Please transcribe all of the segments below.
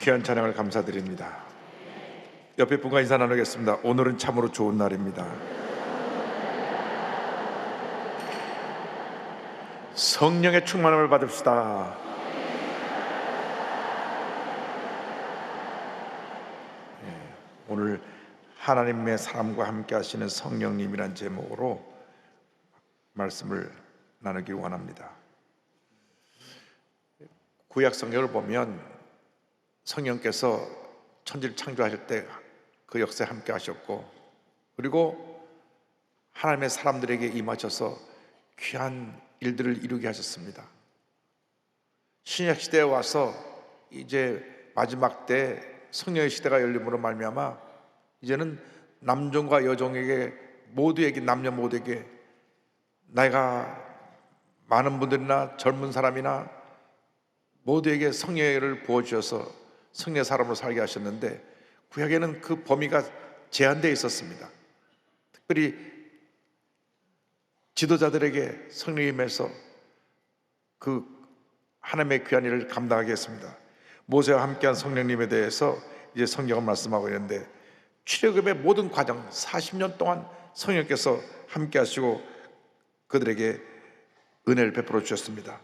귀한 찬양을 감사드립니다. 옆에 분과 인사 나누겠습니다. 오늘은 참으로 좋은 날입니다. 성령의 충만함을 받읍시다. 오늘 하나님의 사람과 함께 하시는 성령님이란 제목으로 말씀을 나누길 원합니다. 구약 성경을 보면 성령께서 천지를 창조하실 때 그 역사에 함께 하셨고, 그리고 하나님의 사람들에게 임하셔서 귀한 일들을 이루게 하셨습니다. 신약 시대에 와서 이제 마지막 때 성령의 시대가 열림으로 말미암아 이제는 남종과 여종에게 모두에게, 남녀 모두에게, 나이가 많은 분들이나 젊은 사람이나 모두에게 성령을 부어주셔서 성령의 사람으로 살게 하셨는데, 구약에는 그 범위가 제한되어 있었습니다. 특별히 지도자들에게 성령이 임해서 그 하나님의 귀한 일을 감당하게 했습니다. 모세와 함께한 성령님에 대해서 이제 성경은 말씀하고 있는데, 출애굽의 모든 과정 40년 동안 성령께서 함께 하시고 그들에게 은혜를 베풀어 주셨습니다.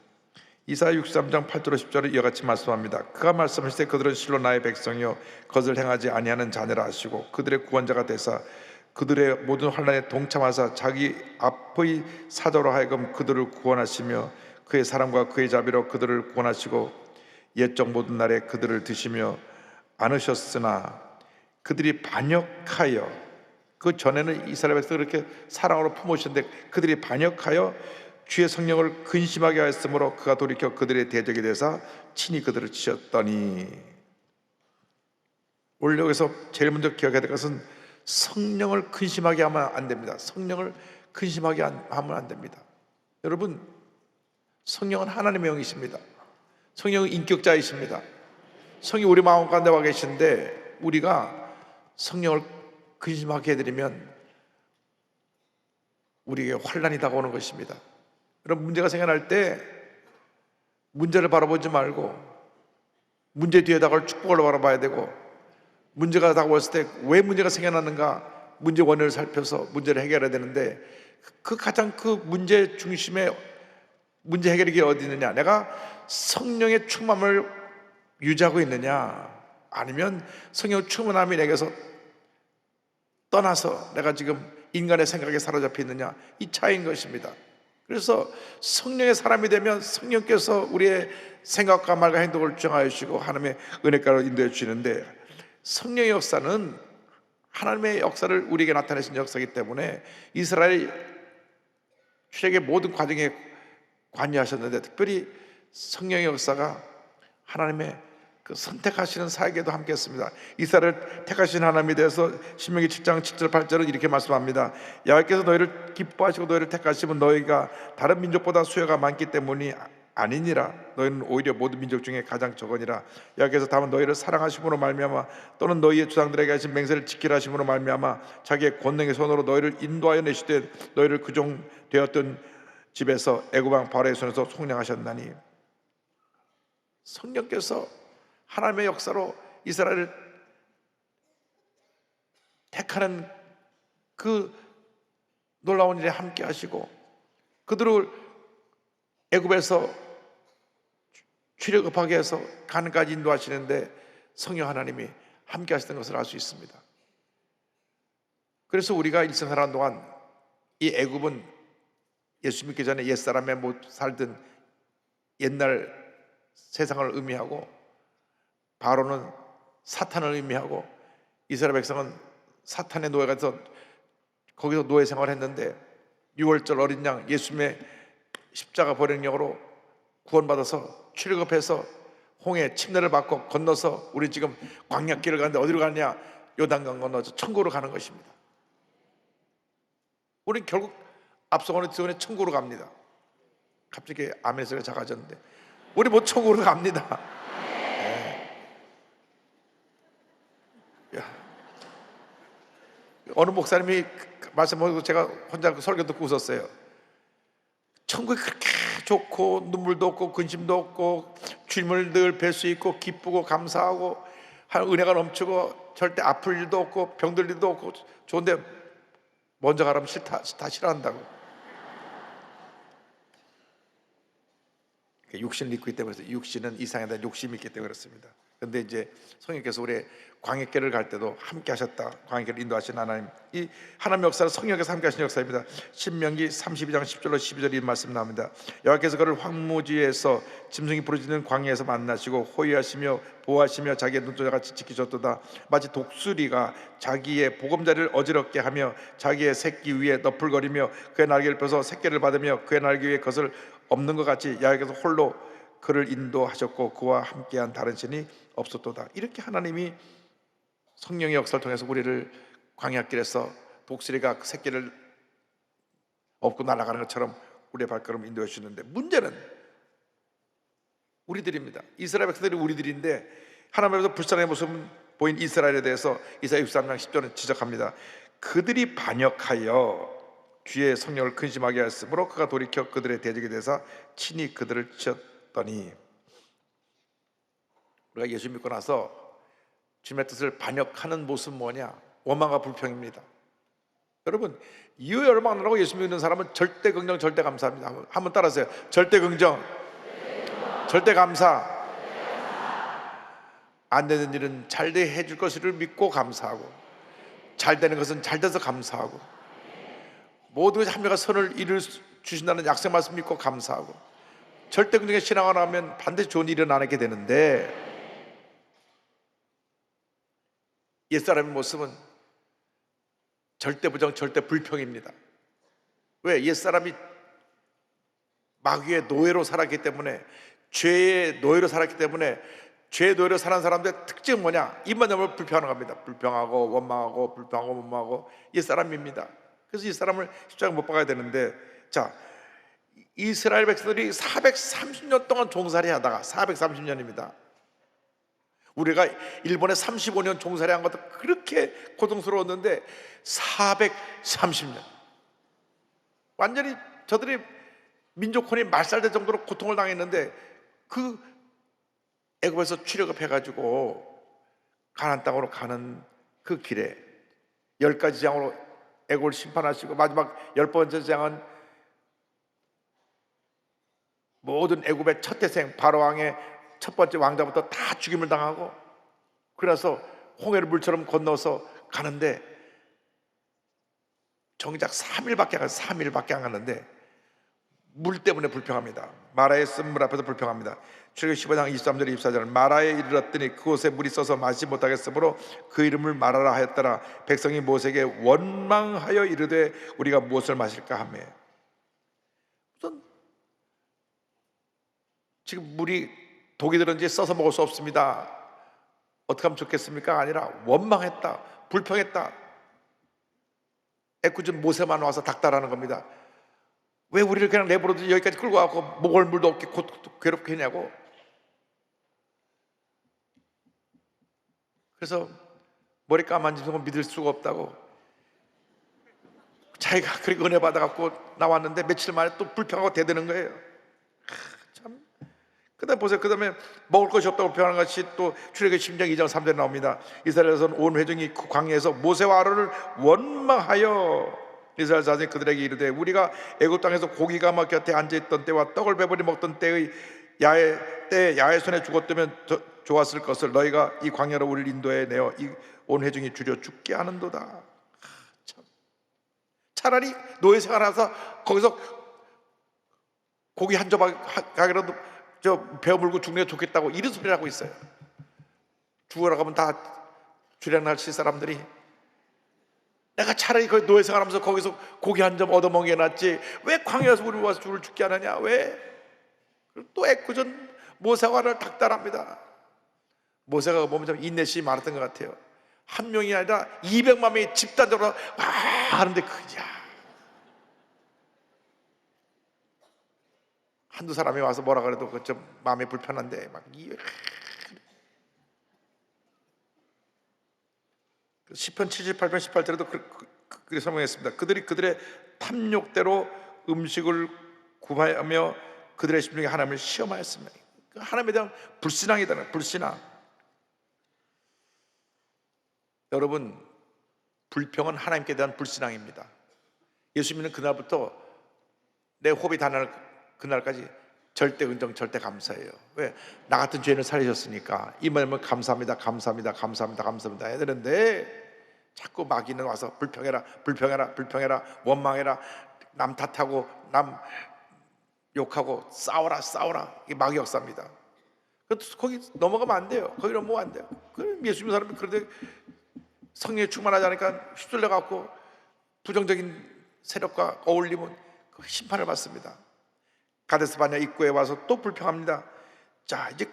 이사야 63장 8절로 10절에 이와 같이 말씀합니다. 그가 말씀하실 때 그들은 실로 나의 백성이요 것을 행하지 아니하는 자녀라 하시고, 그들의 구원자가 되사 그들의 모든 환난에 동참하사 자기 앞의 사자로 하여금 그들을 구원하시며 그의 사랑과 그의 자비로 그들을 구원하시고 옛적 모든 날에 그들을 드시며 안으셨으나 그들이 반역하여, 그 전에는 이스라엘 백성을 그렇게 사랑으로 품으셨는데 그들이 반역하여 주의 성령을 근심하게 하였으므로 그가 돌이켜 그들의 대적이 되사 친히 그들을 치셨더니. 오늘 여기서 제일 먼저 기억해야 될 것은 성령을 근심하게 하면 안 됩니다. 성령을 근심하게 하면 안 됩니다. 여러분, 성령은 하나님의 영이십니다. 성령은 인격자이십니다. 성령이 우리 마음 가운데 와 계신데, 우리가 성령을 근심하게 해드리면 우리에게 환난이 다가오는 것입니다. 여러분, 문제가 생겨날 때 문제를 바라보지 말고 문제 뒤에 다가올 축복을 바라봐야 되고, 문제가 다가왔을 때 왜 문제가 생겨났는가 문제 원인을 살펴서 문제를 해결해야 되는데, 그 가장 그 문제 중심에 문제 해결이 어디 있느냐? 내가 성령의 충만함을 유지하고 있느냐, 아니면 성령의 충만함이 내게서 떠나서 내가 지금 인간의 생각에 사로잡혀 있느냐, 이 차이인 것입니다. 그래서 성령의 사람이 되면 성령께서 우리의 생각과 말과 행동을 주장하여 주시고 하나님의 은혜가로 인도해 주시는데, 성령의 역사는 하나님의 역사를 우리에게 나타내신 역사이기 때문에 이스라엘 출애굽의 모든 과정에 관여하셨는데, 특별히 성령의 역사가 하나님의 그 선택하시는 사역에도 함께 했습니다. 이스라엘을 택하신 하나님에 대해서 신명기 7장 7절 8절은 이렇게 말씀합니다. 여호와께서 너희를 기뻐하시고 너희를 택하시면 너희가 다른 민족보다 수요가 많기 때문이 아니니라. 너희는 오히려 모든 민족 중에 가장 적으니라. 여호와께서 다만 너희를 사랑하심으로 말미암아 또는 너희의 조상들에게 하신 맹세를 지키라 하심으로 말미암아 자기의 권능의 손으로 너희를 인도하여 내시되 너희를 그 종 되었던 집에서 애굽 왕 바로의 손에서 속량하셨나니. 성령께서 하나님의 역사로 이스라엘을 택하는 그 놀라운 일에 함께 하시고, 그들을 애굽에서 출애굽하게 해서 가나안까지 인도하시는데 성령 하나님이 함께 하시는 것을 알 수 있습니다. 그래서 우리가 일생 살아가는 동안 이 애굽은 예수 믿기 전에 옛사람의 못 살던 옛날 세상을 의미하고, 바로는 사탄을 의미하고, 이스라엘 백성은 사탄의 노예가 돼서 거기서 노예 생활을 했는데, 6월절 어린 양 예수님의 십자가 보행령으로 구원받아서 출애굽해서 홍해 침례를 받고 건너서 우리 지금 광야길을 가는데 어디로 가느냐? 요단강 건너서 천국으로 가는 것입니다. 우리 결국 앞서가는 뒤에 천국으로 갑니다. 갑자기 아멘 소리가 작아졌는데, 우리 뭐 천국으로 갑니다. 어느 목사님이 말씀하고 제가 혼자 설교 듣고 웃었어요. 천국이 그렇게 좋고 눈물도 없고 근심도 없고 주님을 늘 뵐 수 있고 기쁘고 감사하고 은혜가 넘치고 절대 아플 일도 없고 병들 일도 없고 좋은데 먼저 가라면 다 싫어한다고. 육신을 입고 있기 때문에, 육신은 이상에 대한 욕심이 있기 때문에 그렇습니다. 그런데 이제 성령께서 우리 광야길을 갈 때도 함께 하셨다. 광야길을 인도하신 하나님, 이 하나님의 역사는 성령께서 함께 하신 역사입니다. 신명기 32장 10절로 12절에 이 말씀 나옵니다. 여호와께서 그를 황무지에서 짐승이 부르짖는 광야에서 만나시고 호위하시며 보호하시며 자기의 눈동자같이 지키셨도다. 마치 독수리가 자기의 보금자리를 어지럽게 하며 자기의 새끼 위에 너풀거리며 그의 날개를 펴서 새끼를 받으며 그의 날개 위에 것을 없는 것 같이 여호와께서 홀로 그를 인도하셨고 그와 함께한 다른 신이 없었도다. 이렇게 하나님이 성령의 역사를 통해서 우리를 광야길에서 독수리가 그 새끼를 업고 날아가는 것처럼 우리의 발걸음을 인도해 주시는데, 문제는 우리들입니다. 이스라엘 백성들이 우리들인데 하나님께서 불쌍의 모습 보인 이스라엘에 대해서 이사야 63장 10절은 지적합니다. 그들이 반역하여 주의 성령을 근심하게 하였으므로 그가 돌이켜 그들의 대적이 되사 친히 그들을 치었더니. 우리가 예수 믿고 나서 주님의 뜻을 반역하는 모습은 뭐냐? 원망과 불평입니다. 여러분, 이유 열망하라고 예수 믿는 사람은 절대 긍정, 절대 감사합니다. 한번 따라하세요. 절대 긍정, 절대 감사. 안 되는 일은 잘 돼 줄 것을 믿고 감사하고, 잘 되는 것은 잘 돼서 감사하고, 모두가 참여가 선을 이룰 주신다는 약속 말씀 믿고 감사하고, 절대 긍정의 신앙을 하면 반드시 좋은 일이 일어나게 되는데, 옛사람의 모습은 절대 부정, 절대 불평입니다. 왜? 옛사람이 마귀의 노예로 살았기 때문에, 죄의 노예로 살았기 때문에, 죄의 노예로 사는 사람들의 특징은 뭐냐? 입만 열면 불평하는 겁니다. 불평하고 원망하고 불평하고 원망하고 옛사람입니다. 그래서 이 사람을 십자가 못 박아야 되는데, 자, 이스라엘 백성들이 430년 동안 종살이 하다가, 430년입니다. 우리가 일본에 35년 종살이 한 것도 그렇게 고통스러웠는데 430년 완전히 저들이 민족혼이 말살될 정도로 고통을 당했는데, 그 애굽에서 출애굽해가지고 가나안 땅으로 가는 그 길에 10가지 재앙으로 애굽을 심판하시고, 마지막 10번째 재앙은 모든 애굽의 첫 태생 바로왕의 첫 번째 왕자부터 다 죽임을 당하고, 그래서 홍해를 물처럼 건너서 가는데 정작 3일밖에 안 가는데 물 때문에 불평합니다. 마라의 쓴 물 앞에서 불평합니다. 출애굽기 15장 23절 24절 마라에 이르렀더니 그곳에 물이 써서 마시지 못하겠으므로 그 이름을 마라라 하였더라. 백성이 모세에게 원망하여 이르되 우리가 무엇을 마실까 하며. 우선 지금 물이 독이 들은지 써서 먹을 수 없습니다. 어떻게 하면 좋겠습니까? 아니라 원망했다, 불평했다. 애꿎은 모세만 와서 닥달하는 겁니다. 왜 우리를 그냥 내버려두고 여기까지 끌고 와서 먹을 물도 없게 괴롭게 했냐고. 그래서 머리 까만지는 건 믿을 수가 없다고, 자기가 그렇게 은혜 받아갖고 나왔는데 며칠 만에 또 불평하고 대드는 거예요. 참. 그다음 보세요. 그 다음에 먹을 것이 없다고 표현하는 것이 또 출애굽기 10장 2장 3절에 나옵니다. 이스라엘에서는 온 회중이 그 광야에서 모세와 아론을 원망하여 이스라엘 자손이 그들에게 이르되 우리가 애굽 땅에서 고기가 막 곁에 앉아있던 때와 떡을 배불리 먹던 때의 야훼 손에 죽었다면 좋았을 것을 너희가 이 광야로 우리를 인도해 내어 이 온 회중이 줄여 죽게 하는도다. 참. 차라리 노예 생활하면서 거기서 고기 한 조각이라도 배 물고 죽는 게 좋겠다고 이런 소리를 하고 있어요. 죽으러 가면 다 주량날 칠 사람들이, 내가 차라리 그 노예 생활하면서 거기서 고기 한 점 얻어먹는 게 낫지 왜 광야에서 우리 와서 줄을 죽게 하느냐. 왜? 또 애꿎은 모세와를 닥달합니다. 모세가 보면 좀 인내심이 많았던 것 같아요. 한 명이 아니라 200만 명이 집단적으로 와 하는데 그냥 한두 사람이 와서 뭐라 그래도 그 좀 마음이 불편한데 막 시편 78편 18절에도 그렇게 설명했습니다. 그들이 그들의 탐욕대로 음식을 구하며 그들의 심중에 하나님을 시험하였습니다. 하나님에 대한 불신앙이다. 불신앙. 여러분, 불평은 하나님께 대한 불신앙입니다. 예수 믿는 그날부터 내 호흡이 닿는 그날까지 절대 긍정, 절대 감사해요. 왜? 나 같은 죄인을 살리셨으니까 이 말은 감사합니다, 감사합니다, 감사합니다, 감사합니다 해야 되는데 자꾸 마귀는 와서 불평해라, 불평해라, 불평해라, 원망해라, 남 탓하고 남 욕하고 싸워라, 싸워라. 이게 마귀 역사입니다. 거기 넘어가면 안 돼요. 거기 넘어가면 안 돼요. 예수 믿는 사람이 그런데 성령에 충만하지 않으니까 휩쓸려 갖고 부정적인 세력과 어울리면 심판을 받습니다. 가데스 바냐 입구에 와서 또 불평합니다. 자, 이제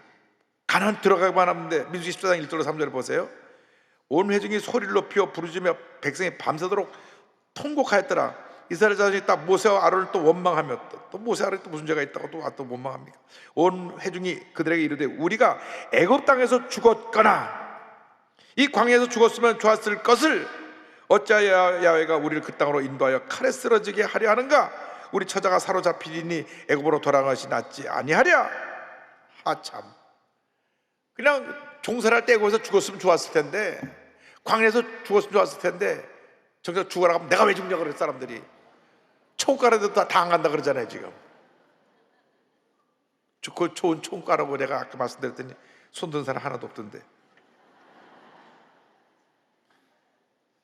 가나안 들어가기만 하는데 민수기 14장 1절로 3절을 보세요. 온 회중이 소리를 높여 부르짖으며 백성이 밤새도록 통곡하였더라. 이스라엘 자손이 딱 모세와 아론을 또 원망하며 또 모세 아론이 또 무슨 죄가 있다고 또 원망합니까? 온 회중이 그들에게 이르되 우리가 애굽 땅에서 죽었거나 이 광야에서 죽었으면 좋았을 것을 어찌하여 야훼가 우리를 그 땅으로 인도하여 칼에 쓰러지게 하려 하는가? 우리 처자가 사로잡히리니 애굽으로 돌아가는 것이 낫지 아니하랴. 하참, 그냥 종살할 때 애굽에서 죽었으면 좋았을 텐데, 광야에서 죽었으면 좋았을 텐데 정작 죽어라 하면 내가 왜 죽냐 그랬어. 사람들이 총가라도 다 안 간다 그러잖아요. 지금 그 좋은 총가라고 내가 아까 말씀드렸더니 손든 사람 하나도 없던데.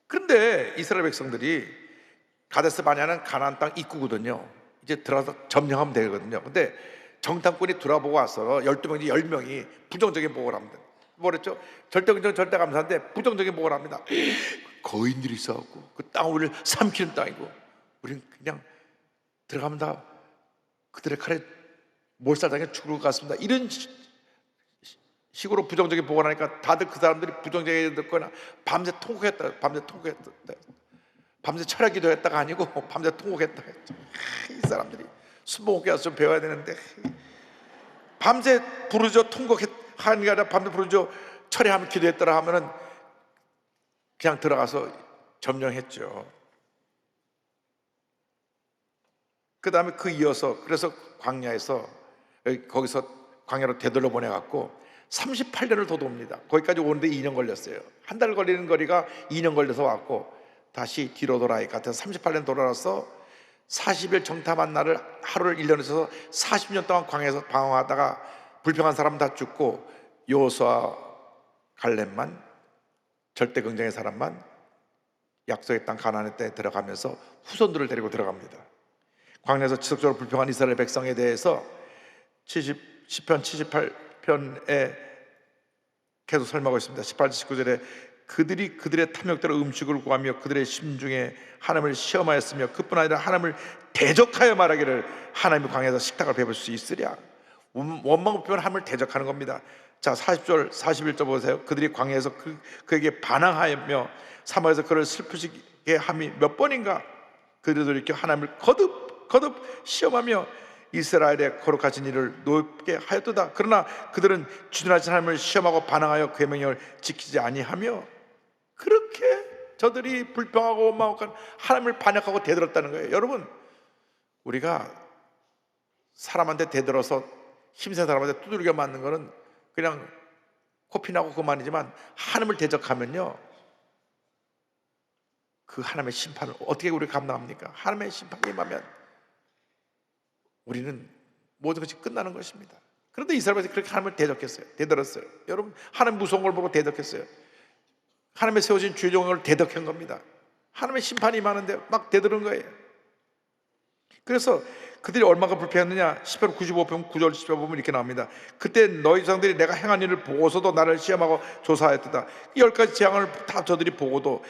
그런데 이스라엘 백성들이 가데스 바냐는 가나안 땅 입구거든요. 이제 들어가서 점령하면 되거든요. 근데 정탐꾼이 돌아보고 와서 12명이 10명이 부정적인 보고를 합니다. 뭐랬죠? 절대 긍정 절대 감사인데 부정적인 보고를 합니다. 거인들이 있어갖고 그 땅 우리를 삼키는 땅이고 우리는 그냥 들어가면 다 그들의 칼에 몰살당해 죽을 것 같습니다. 이런 식으로 부정적인 보고를 하니까 다들 그 사람들이 부정적이게 듣거나 밤새 통곡했다. 밤새 통곡했다. 밤새 철야기도 했다가 아니고 밤새 통곡했다. 이 사람들이 순복음교회 와서 좀 배워야 되는데 밤새 부르짖어 통곡하는 게 아니라 밤새 부르짖어 철야하면 기도했더라 하면은 그냥 들어가서 점령했죠. 그 다음에 그 이어서 그래서 광야에서 거기서 광야로 되돌려 보내갖고 38년을 더 돕니다. 거기까지 오는데 2년 걸렸어요. 한 달 걸리는 거리가 2년 걸려서 왔고 다시 뒤로 돌아가니까 38년 돌아와서 40일 정탐한 날을 하루를 1년에 써서 40년 동안 광야에서 방황하다가 불평한 사람 다 죽고 여호수아 갈렙만 절대 긍정의 사람만 약속의 땅 가나안의 땅에 들어가면서 후손들을 데리고 들어갑니다. 광야에서 지속적으로 불평한 이스라엘 백성에 대해서 시편 78편에 계속 설명하고 있습니다. 18절 19절에 그들이 그들의 탐욕대로 음식을 구하며 그들의 심중에 하나님을 시험하였으며 그뿐 아니라 하나님을 대적하여 말하기를 하나님이 광야에서 식탁을 베풀 수 있으랴. 원망 표현 하나님을 대적하는 겁니다. 자, 40절 41절 보세요. 그들이 광야에서 그에게 반항하며 사마에서 그를 슬프시게 함이 몇 번인가. 그들도 이렇게 하나님을 거듭 시험하며 이스라엘의 거룩하신 일을 높게 하였도다. 그러나 그들은 주둔하신 하나님을 시험하고 반항하여 그의 명령을 지키지 아니하며 그렇게 저들이 불평하고 원망하고 하나님을 반역하고 대들었다는 거예요. 여러분, 우리가 사람한테 대들어서 힘센 사람한테 두들겨 맞는 거는 그냥 코피나고 그만이지만 하나님을 대적하면요, 그 하나님의 심판을 어떻게 우리가 감당합니까? 하나님의 심판이 임하면 우리는 모든 것이 끝나는 것입니다. 그런데 이스라엘에서 그렇게 하나님을 대적했어요. 대들었어요. 여러분, 하나님 무서운 걸 보고 대적했어요. 하나님의 세우신 주종을 대적한 겁니다. 하나님의 심판이 임하는데 막 대들은 거예요. 그래서 그들이 얼마나 불평했느냐. 시편 95편 9절 10절 보면 이렇게 나옵니다. 그때 너희 조상들이 내가 행한 일을 보고서도 나를 시험하고 조사하였다. 10가지 재앙을 다 저들이 보고도,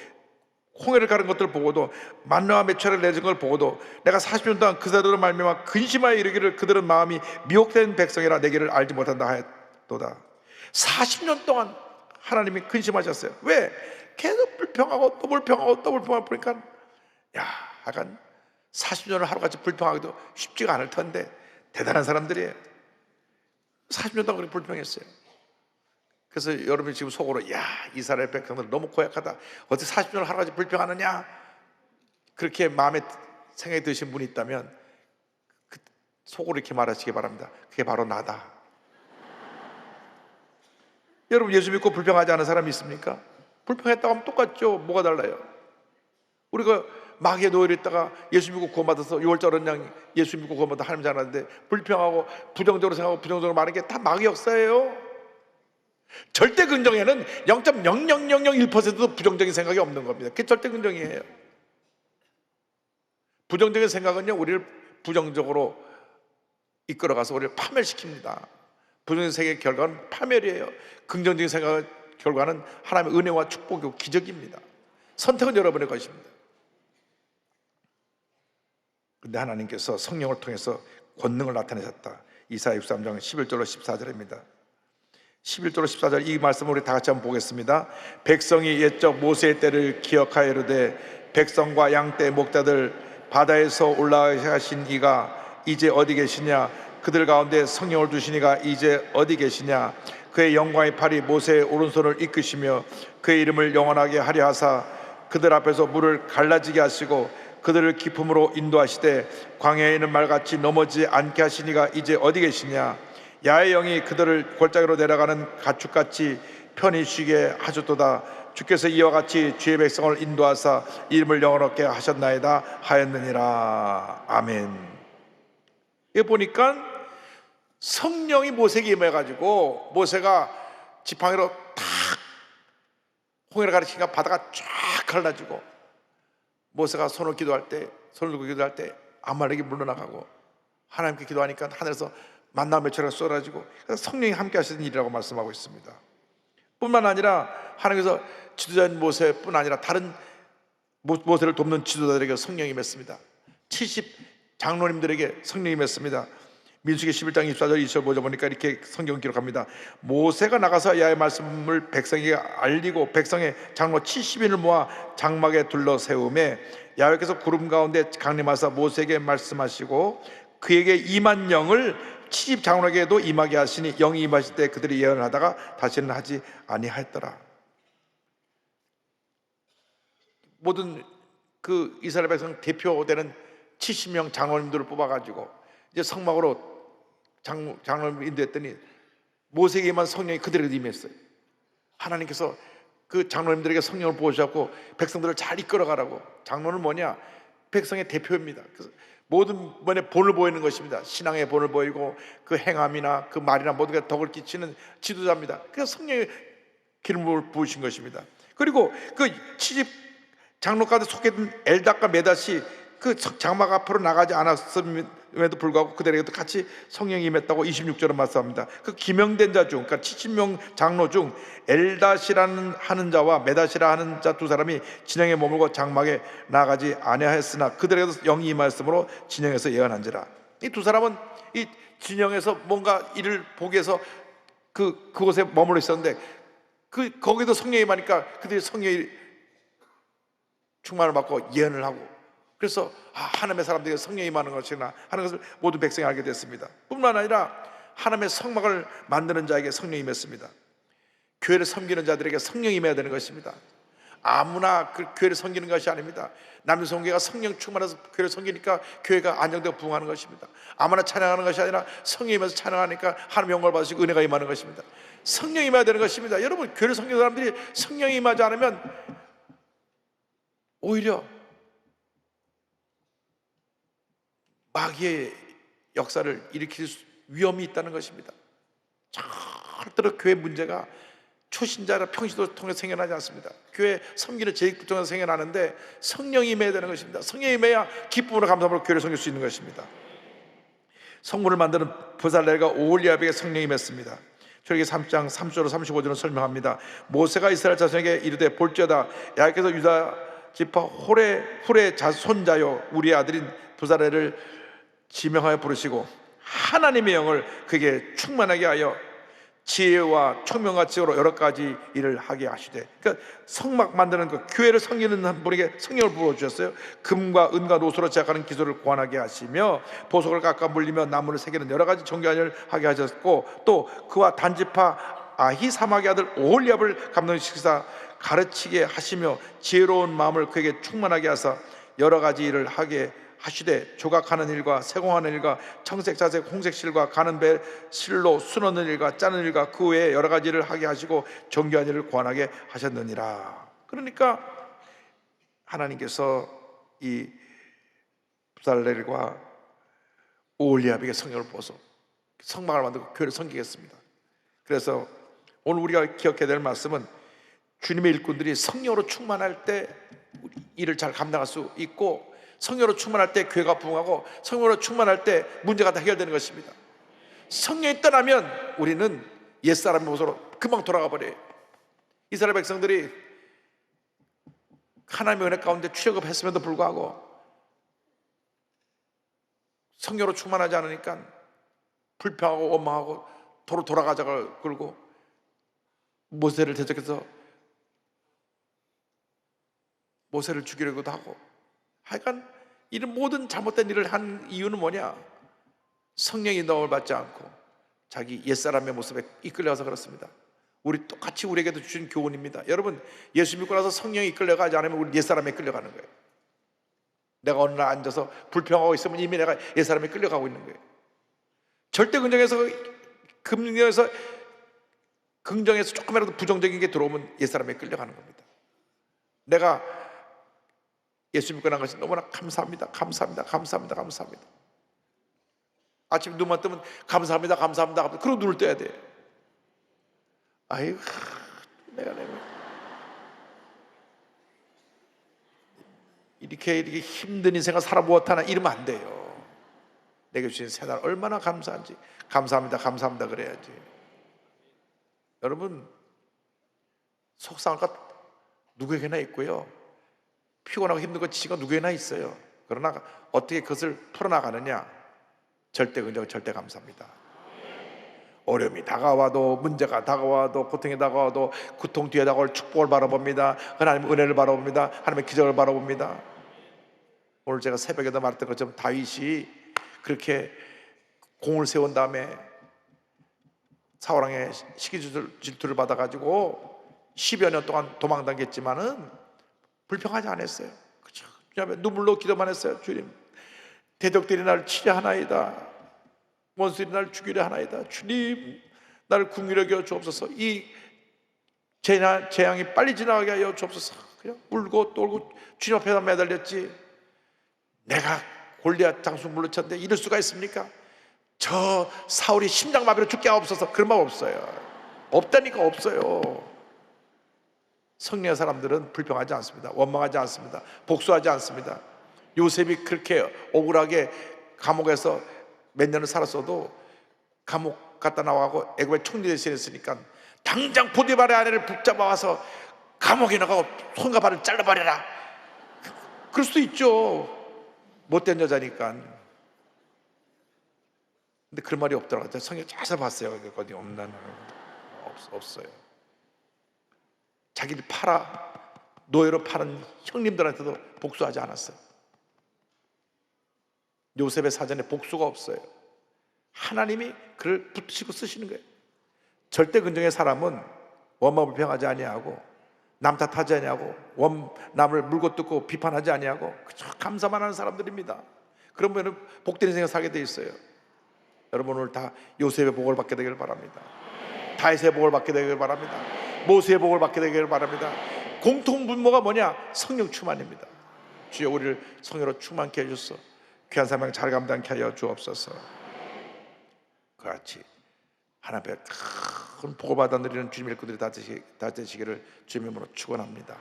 홍해를 가른 것들을 보고도, 만나와 메추라를 내준 걸 보고도 내가 40년 동안 그들로 말미암아 근심하여 이르기를 그들은 마음이 미혹된 백성이라 내 길을 알지 못한다 하였도다. 40년 동안 하나님이 근심하셨어요. 왜? 계속 불평하고 또 불평하고 또 불평하고 보니까 약간 40년을 하루같이 불평하기도 쉽지가 않을 텐데 대단한 사람들이에요. 40년 동안 그렇게 불평했어요. 그래서 여러분이 지금 속으로 이스라엘 백성들 너무 고약하다, 어떻게 40년을 하루같이 불평하느냐, 그렇게 마음에 생각이 드신 분이 있다면 속으로 이렇게 말하시기 바랍니다. 그게 바로 나다. 여러분, 예수 믿고 불평하지 않은 사람이 있습니까? 불평했다고 하면 똑같죠. 뭐가 달라요? 우리가 마귀의 노예로 있다가 예수 믿고 구원받아서 6월절 어린 양 예수 믿고 구원받아 하나님 잘하는데 불평하고 부정적으로 생각하고 부정적으로 말하는 게 다 마귀 역사예요. 절대 긍정에는 0.00001%도 부정적인 생각이 없는 겁니다. 그게 절대 긍정이에요. 부정적인 생각은요, 우리를 부정적으로 이끌어가서 우리를 파멸시킵니다. 부정적인 생각의 결과는 파멸이에요. 긍정적인 생각의 결과는 하나님의 은혜와 축복이고 기적입니다. 선택은 여러분의 것입니다. 근데 하나님께서 성령을 통해서 권능을 나타내셨다. 이사야 63장 11절로 14절입니다. 11절로 14절 이 말씀을 우리 다 같이 한번 보겠습니다. 백성이 옛적 모세의 때를 기억하여 이르되 백성과 양떼 목자들 바다에서 올라가신 이가 이제 어디 계시냐? 그들 가운데 성령을 두시니가 이제 어디 계시냐? 그의 영광의 팔이 모세의 오른손을 이끄시며 그의 이름을 영원하게 하려 하사 그들 앞에서 물을 갈라지게 하시고 그들을 기품으로 인도하시되 광야에 있는 말같이 넘어지지 않게 하시니가 이제 어디 계시냐? 야의 영이 그들을 골짜기로 내려가는 가축같이 편히 쉬게 하셨도다. 주께서 이와 같이 주의 백성을 인도하사 이름을 영원하게 하셨나이다 하였느니라. 아멘. 여기 보니까 성령이 모세에게 임해가지고 모세가 지팡이로 탁 홍해를 가르치니까 바다가 쫙 갈라지고 모세가 손을 들고 기도할 때 아말렉이 물러나가고 하나님께 기도하니까 하늘에서 만나 맺혀가 쏟아지고 성령이 함께 하시는 일이라고 말씀하고 있습니다. 뿐만 아니라 하나님께서 지도자인 모세뿐 아니라 다른 모세를 돕는 지도자들에게 성령이 임했습니다. 70 장로님들에게 성령이 임했습니다. 민수기 11장 24절 25절 보니까 이렇게 성경 기록합니다. 모세가 나가서 야의 말씀을 백성에게 알리고 백성의 장로 70인을 모아 장막에 둘러 세우매 야훼께서 구름 가운데 강림하사 모세에게 말씀하시고 그에게 임한 영을 70 장로에게도 임하게 하시니 영이 임하실 때 그들이 예언을 하다가 다시는 하지 아니하였더라. 모든 그 이스라엘 백성 대표되는 70명 장로님들을 뽑아가지고 이제 성막으로 장로님을 인도했더니 모세에게 임한 성령이 그들에게 임했어요. 하나님께서 그 장로님들에게 성령을 부어주셨고 백성들을 잘 이끌어가라고. 장로는 뭐냐? 백성의 대표입니다. 그래서 모든 번에 본을 보이는 것입니다. 신앙의 본을 보이고 그 행함이나 그 말이나 모든 게 덕을 끼치는 지도자입니다. 그래서 성령의 기름을 부으신 것입니다. 그리고 그 70 장로 가운데 속했던 엘닷과 메닷이 그 장막 앞으로 나가지 않았음에도 불구하고 그들에게도 같이 성령이 임했다고 26절은 말씀합니다. 그 기명된 자 중, 그러니까 70명 장로 중 엘닷이라는 하는 자와 메닷이라 하는 자 두 사람이 진영에 머물고 장막에 나가지 아니하였으나 그들에게도 영이 임하였으므로 진영에서 예언한지라. 이 두 사람은 이 진영에서 뭔가 일을 보기 위해서 그곳에 머물러 있었는데 거기도 성령이 임하니까 그들이 성령이 충만을 받고 예언을 하고 그래서 하나님의 사람들에게 성령이 임하는 것이나 하는 것을 모든 백성이 알게 됐습니다. 뿐만 아니라 하나님의 성막을 만드는 자에게 성령이 임했습니다. 교회를 섬기는 자들에게 성령이 임해야 되는 것입니다. 아무나 그 교회를 섬기는 것이 아닙니다. 남유성교회가 성령 충만해서 교회를 섬기니까 교회가 안정되고 부흥하는 것입니다. 아무나 찬양하는 것이 아니라 성령이 임해서 찬양하니까 하나님 영광을 받으시고 은혜가 임하는 것입니다. 성령이 임해야 되는 것입니다. 여러분, 교회를 섬기는 사람들이 성령이 임하지 않으면 오히려 마귀의 역사를 일으킬 위험이 있다는 것입니다. 절대로 교회 문제가 초신자라 평신도를 통해서 생겨나지 않습니다. 교회 섬기는 재직을 통해서 생겨나는데 성령이 임해야 되는 것입니다. 성령이 임해야 기쁨으로 감사함으로 교회를 섬길 수 있는 것입니다. 성문을 만드는 부살렐과 오홀리압에게 성령이 임했습니다. 저에게 3장 3절로 35절은 설명합니다. 모세가 이스라엘 자손에게 이르되 볼지어다 야훼께서 유다 지파 훌의 손자요 우리의 아들인 부살렐을 지명하여 부르시고 하나님의 영을 그에게 충만하게 하여 지혜와 총명과 지혜로 여러 가지 일을 하게 하시되, 그러니까 성막 만드는 그 교회를 섬기는 한 분에게 성령을 부어주셨어요. 금과 은과 노소로 제작하는 기술을 고안하게 하시며 보석을 깎아 물리며 나무를 새기는 여러 가지 정교한 일을 하게 하셨고 또 그와 단지파 아히사막의 아들 오홀리압을 감독시키사 가르치게 하시며 지혜로운 마음을 그에게 충만하게 하사 여러 가지 일을 하게 하시되 조각하는 일과 세공하는 일과 청색, 자색, 홍색 실과 가는 배 실로 수놓는 일과 짜는 일과 그 외에 여러 가지 일을 하게 하시고 정교한 일을 권하게 하셨느니라. 그러니까 하나님께서 이 부살렐과 오홀리압에게 성령을 부어서 성막을 만들고 교회를 섬기겠습니다. 그래서 오늘 우리가 기억해야 될 말씀은 주님의 일꾼들이 성령으로 충만할 때 일을 잘 감당할 수 있고, 성령으로 충만할 때 교회가 부흥하고, 성령으로 충만할 때 문제가 다 해결되는 것입니다. 성령이 떠나면 우리는 옛사람의 모습으로 금방 돌아가 버려요. 이스라엘 백성들이 하나님의 은혜 가운데 출애굽했음에도 불구하고 성령으로 충만하지 않으니까 불평하고 원망하고 도로 돌아가자고 끌고 모세를 대적해서 모세를 죽이려고도 하고, 하여간 이런 모든 잘못된 일을 한 이유는 뭐냐? 성령의 인도함을 받지 않고 자기 옛사람의 모습에 이끌려가서 그렇습니다. 우리 똑같이 우리에게도 주신 교훈입니다. 여러분, 예수 믿고 나서 성령이 이끌려가지 않으면 우리 옛사람에 끌려가는 거예요. 내가 어느 날 앉아서 불평하고 있으면 이미 내가 옛사람에 끌려가고 있는 거예요. 절대 긍정에서 조금이라도 부정적인 게 들어오면 옛사람에 끌려가는 겁니다. 내가 예수 믿고 난 것이 너무나 감사합니다. 아침 눈만 뜨면 감사합니다. 그러고 눈을 떠야 돼. 아이고, 내가 이렇게 힘든 인생을 살아보았다나 이러면 안 돼요. 내게 주신 새날 얼마나 감사한지 감사합니다 그래야지. 여러분, 속상할 것 누구에게나 있고요, 피곤하고 힘든 것 지치가 누구에게나 있어요. 그러나 어떻게 그것을 풀어나가느냐? 절대 긍정, 절대 감사합니다. 어려움이 다가와도, 문제가 다가와도, 고통이 다가와도 고통 뒤에 다가올 축복을 바라봅니다. 하나님의 은혜를 바라봅니다. 하나님의 기적을 바라봅니다. 오늘 제가 새벽에도 말했던 것처럼 다윗이 그렇게 공을 세운 다음에 사울왕의 시기 질투를 받아가지고 10여 년 동안 도망다녔지만은 불평하지 않았어요. 그렇죠? 주님 눈물로 기도만 했어요. 주님, 대적들이 나를 치려 하나이다. 원수들이 나를 죽이려 하나이다. 주님, 나를 긍휼히 여겨 주옵소서. 이 재앙이 빨리 지나가게 하여 주옵소서. 그냥 울고 떨고 주님 앞에다 매달렸지. 내가 골리앗 장수 물리쳤는데 이럴 수가 있습니까? 저 사울이 심장마비로 죽게 하옵소서. 그런 말 없어요. 없다니까 없어요. 성령의 사람들은 불평하지 않습니다. 원망하지 않습니다. 복수하지 않습니다. 요셉이 그렇게 억울하게 감옥에서 몇 년을 살았어도 감옥 갔다 나와고 애굽의 총리 대신했으니까 당장 보디발의 아내를 붙잡아와서 감옥에 나가고 손과 발을 잘라버려라. 그럴 수도 있죠. 못된 여자니까. 근데 그런 말이 없더라고요. 성경 자세히 봤어요. 어디 없나? 없어요. 자기를 노예로 파는 형님들한테도 복수하지 않았어요. 요셉의 사전에 복수가 없어요. 하나님이 그를 붙이고 쓰시는 거예요. 절대 긍정의 사람은 원망불평하지 아니하고 남 탓하지 아니하고 남을 물고 뜯고 비판하지 아니하고 그저 감사만 하는 사람들입니다. 그러면 복된 인생을 살게 돼 있어요. 여러분, 오늘 다 요셉의 복을 받게 되기를 바랍니다. 다윗의 복을 받게 되기를 바랍니다. 모세의 복을 받게 되기를 바랍니다. 공통분모가 뭐냐? 성령 충만입니다. 주여, 우리를 성령으로 충만케 해주소서. 귀한 사명 잘 감당케 하여 주옵소서. 그같이 하나님 앞에 큰 복을 받아 누리는 주님의 일꾼들이 다 되시기를 주님의 이름으로 축원합니다.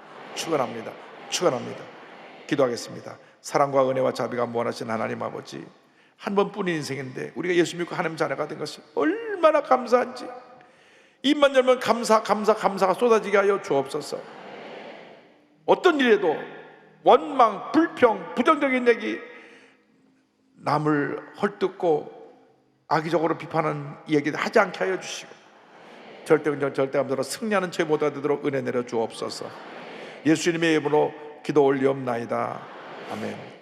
기도하겠습니다. 사랑과 은혜와 자비가 무한하신 하나님 아버지, 한 번뿐인 인생인데 우리가 예수 믿고 하나님 자녀가 된 것이 얼마나 감사한지, 입만 열면 감사가 쏟아지게 하여 주옵소서. 어떤 일에도 원망, 불평, 부정적인 얘기, 남을 헐뜯고 악의적으로 비판하는 이야기를 하지 않게 하여 주시고, 절대 긍정, 절대 감사로 승리하는 죄 모두가 되도록 은혜 내려 주옵소서. 예수님의 이름으로 기도 올리옵나이다. 아멘.